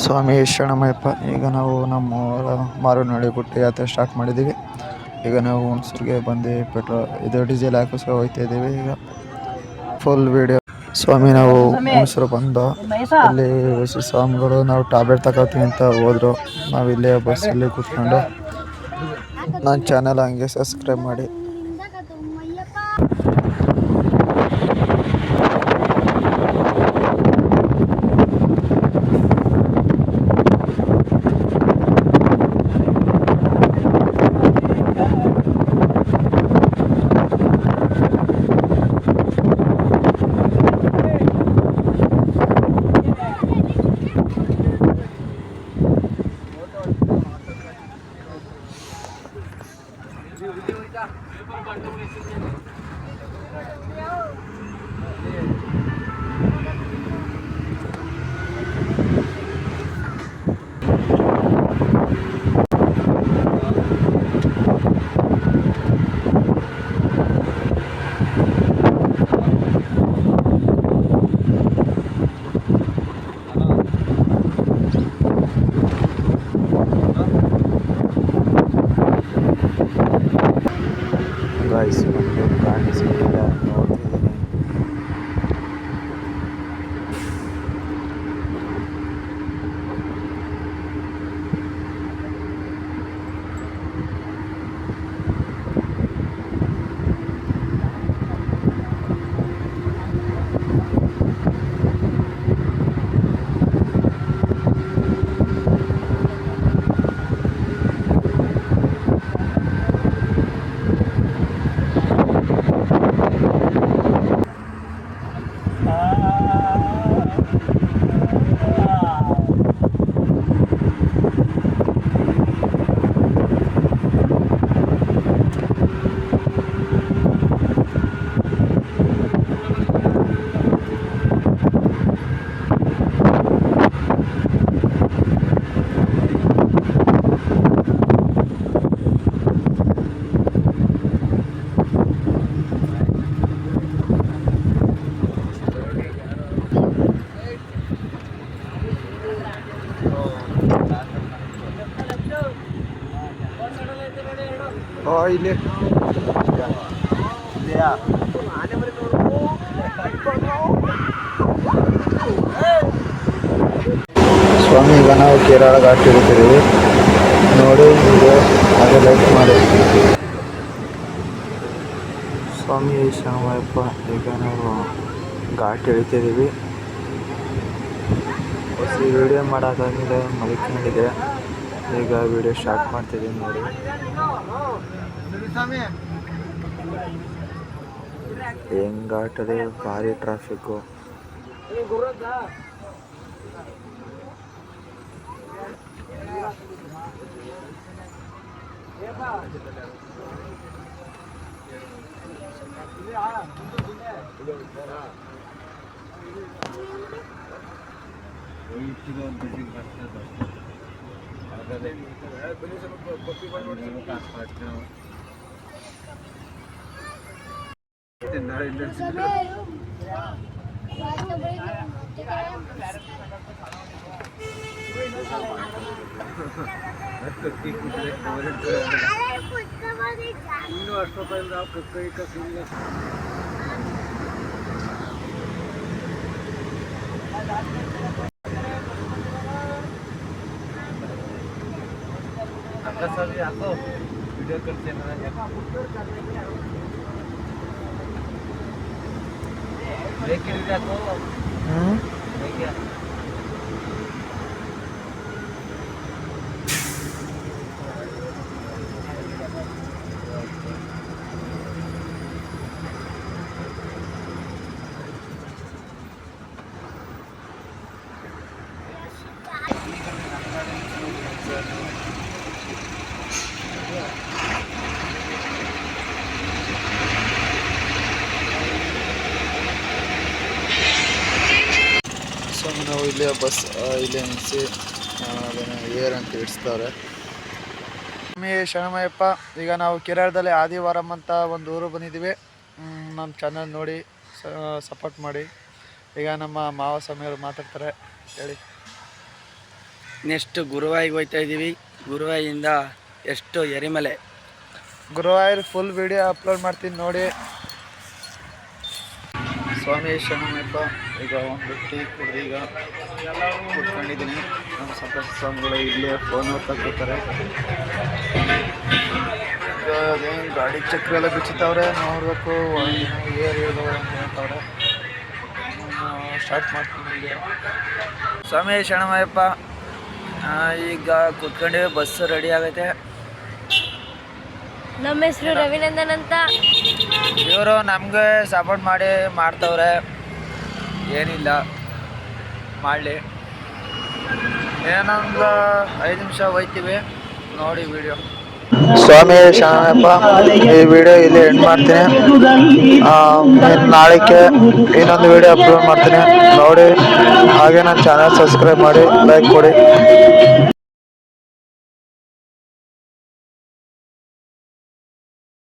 ಸ್ವಾಮಿ ಶರಣಮಯ್ಯಪ್ಪ. ಈಗ ನಾವು ನಮ್ಮ ಮಾರನಹಳ್ಳಿ ಬಿಟ್ಟು ಯಾತ್ರೆ ಸ್ಟಾರ್ಟ್ ಮಾಡಿದ್ದೀವಿ. ಈಗ ನಾವು ಹುಣಸೂರಿಗೆ ಬಂದು ಇದು ಡೀಸೆಲ್ ಹಾಕಿಸ್ಕೊ ಹೋಗ್ತಾ ಇದ್ದೀವಿ. ಈಗ ಫುಲ್ ವಿಡಿಯೋ. ಸ್ವಾಮಿ ನಾವು ಹುಣಸೂರು ಬಂದು ಅಲ್ಲಿ ಸ್ವಾಮಿಗಳು ನಾವು ಟ್ಯಾಬ್ಲೆಟ್ ತಗೋತೀವಿ ಅಂತ ಹೋದ್ರು. ನಾವು ಇಲ್ಲೇ ಬಸ್ಸಲ್ಲಿ ಕೂತ್ಕೊಂಡು ನನ್ನ ಚಾನಲ್ ಹಂಗೆ ಸಬ್ಸ್ಕ್ರೈಬ್ ಮಾಡಿ. ಗೈಸ್ ನಮಗೆ ಕಾಣಿಸಿಲ್ಲ ನೋಡ್ತಿದ್ದೀನಿ. ಇಲ್ಲಿ ಸ್ವಾಮಿ ಈಗ ನಾವು ಕೇರಳ ಘಾಟ್ ಹಿಡಿತಿದ್ದೀವಿ ನೋಡಿ. ಹಾಗೆ ಲೈಕ್ ಮಾಡಿ. ಸ್ವಾಮಿ ಶರಣಮಯ್ಯಪ್ಪ. ಈಗ ನಾವು ಘಾಟ್ ಹಿಡಿತಿದ್ದೀವಿ. ಹೊಸ ವಿಡಿಯೋ ಮಾಡೋಕ್ಕಾಗಿದೆ ಮಲ್ಕೊಂಡಿದೆ. ಈಗ ವಿಡಿಯೋ ಸ್ಟಾರ್ಟ್ ಮಾಡ್ತಿದ್ದೀನಿ ನೋಡಿ. ಹೆಂಗ್ ಘಾಟಲ್ಲಿ ಭಾರಿ ಟ್ರಾಫಿಕ್ಕು. आपको वीडियो करते हैं ನಾವು ಇಲ್ಲೇ ಬಸ್ ಇಲ್ಲೇ ನಿಲ್ಲಿಸಿ ಏರ್ ಅಂತ ಇಡಿಸ್ತಾರೆ. ಸ್ವಾಮಿ ಶರಣಮಯ್ಯಪ್ಪ. ಈಗ ನಾವು ಕೇರಳದಲ್ಲಿ ಆದಿವಾರಂ ಅಂತ ಒಂದು ಊರು ಬಂದಿದ್ದೀವಿ. ನಮ್ಮ ಚಾನಲ್ ನೋಡಿ ಸಪೋರ್ಟ್ ಮಾಡಿ. ಈಗ ನಮ್ಮ ಮಾವ ಸ್ವಾಮಿಯವರು ಮಾತಾಡ್ತಾರೆ ಹೇಳಿ. ನೆಕ್ಸ್ಟ್ ಗುರುವಾಯಿಗೆ ಹೋಗ್ತಾ ಇದ್ದೀವಿ. ಗುರುವಾಯಿಂದ ಎಷ್ಟು ಎರಿಮಲೆ ಗುರುವಾಯೂರ್ ಫುಲ್ ವಿಡಿಯೋ ಅಪ್ಲೋಡ್ ಮಾಡ್ತೀನಿ ನೋಡಿ. ಸ್ವಾಮಿ ಶರಣಮಯ್ಯಪ್ಪ. ಈಗ ಒಂದು ಟೀ ಕುಡಿದು ಈಗ ಕೂತ್ಕೊಂಡಿದ್ದೀನಿ. ನಮ್ಮ ಸಂತೋಷ ಸ್ವಾಮಿಗಳು ಇಲ್ಲೇ ಫೋನ್ ಕೂತಾರೆ. ಈಗ ಅದೇನು ಗಾಡಿ ಚಕ್ರ ಎಲ್ಲ ಬಿಚ್ಚುತ್ತವ್ರೆ, ನೋಡಬೇಕು ಏರ್ ಇಳಿದವ ಅಂತ ಹೇಳ್ತವ್ರೆ. ಸ್ಟಾರ್ಟ್ ಮಾಡ್ತೀನಿ. ಸ್ವಾಮಿ ಶರಣಮಯ್ಯಪ್ಪ. ಈಗ ಕೂತ್ಕೊಂಡಿವಿ, ಬಸ್ ರೆಡಿ ಆಗೈತೆ. ನಮ್ಮ ಹೆಸರು ರವಿನಂದನ್ ಅಂತ. ಇವರು ನಮಗೆ ಸಪೋರ್ಟ್ ಮಾಡ್ತವ್ರೆ. ಏನಿಲ್ಲ ಮಾಡಲಿ, ಏನೊಂದು 5 ನಿಮಿಷ ಹೋಯ್ತೀವಿ ನೋಡಿ ವಿಡಿಯೋ. ಸ್ವಾಮಿ ಶರಣಪ್ಪ, ಈ ವಿಡಿಯೋ ಇಲ್ಲಿ ಎಂಡ್ ಮಾಡ್ತೀನಿ. ನಾಳೆಗೆ ಇನ್ನೊಂದು ವಿಡಿಯೋ ಅಪ್ಲೋಡ್ ಮಾಡ್ತೀನಿ ನೋಡಿ. ಹಾಗೆ ನನ್ನ ಚಾನಲ್ ಸಬ್ಸ್ಕ್ರೈಬ್ ಮಾಡಿ, ಲೈಕ್ ಕೊಡಿ.